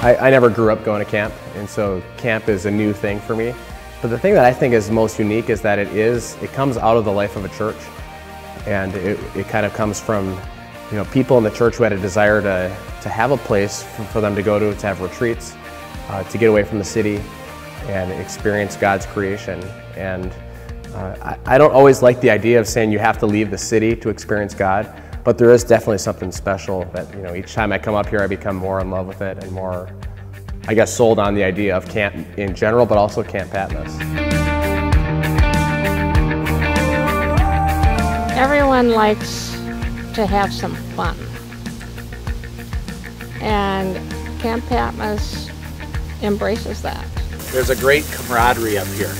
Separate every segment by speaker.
Speaker 1: I never grew up going to camp, and so camp is a new thing for me. But the thing that I think is most unique is that it comes out of the life of a church, and it kind of comes from people in the church who had a desire to have a place for them to go to have retreats, to get away from the city and experience God's creation. And I don't always like the idea of saying you have to leave the city to experience God, but there is definitely something special that each time I come up here I become more in love with it and more, I guess, sold on the idea of camp in general, but also Camp Patmos.
Speaker 2: Everyone likes to have some fun, and Camp Patmos embraces that.
Speaker 3: There's a great camaraderie up here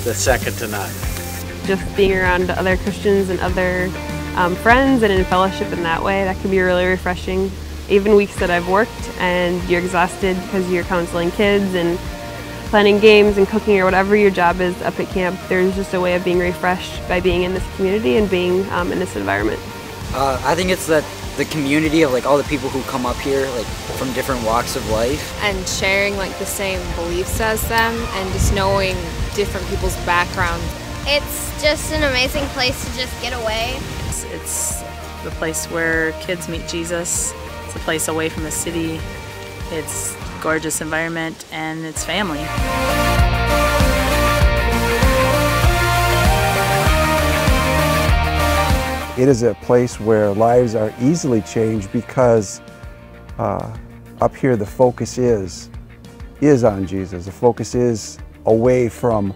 Speaker 3: that's second to none.
Speaker 4: Just being around other Christians and other friends and in fellowship in that way, that can be really refreshing. Even weeks that I've worked and you're exhausted because you're counseling kids and planning games and cooking or whatever your job is up at camp, there's just a way of being refreshed by being in this community and being in this environment.
Speaker 5: I think it's the community of all the people who come up here from different walks of life.
Speaker 6: And sharing the same beliefs as them and just knowing different people's backgrounds.
Speaker 7: It's just an amazing place to just get away.
Speaker 8: It's the place where kids meet Jesus. It's a place away from the city. It's a gorgeous environment and it's family.
Speaker 9: It is a place where lives are easily changed because up here the focus is on Jesus. The focus is away from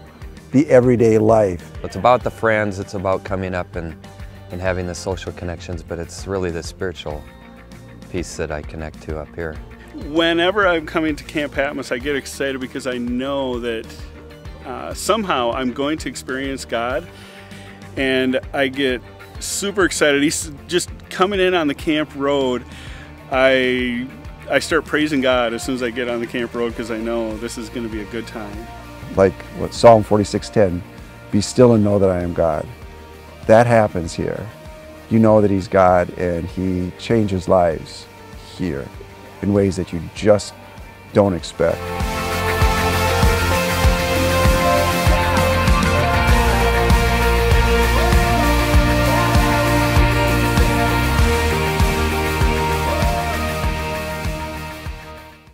Speaker 9: the everyday life.
Speaker 10: It's about the friends, it's about coming up and having the social connections, but it's really the spiritual piece that I connect to up here.
Speaker 11: Whenever I'm coming to Camp Patmos, I get excited because I know that somehow I'm going to experience God, and I get super excited. He's just coming in on the camp road. I start praising God as soon as I get on the camp road because I know this is going to be a good time.
Speaker 9: Like what Psalm 46:10, be still and know that I am God. That happens here. You know that He's God and He changes lives here in ways that you just don't expect.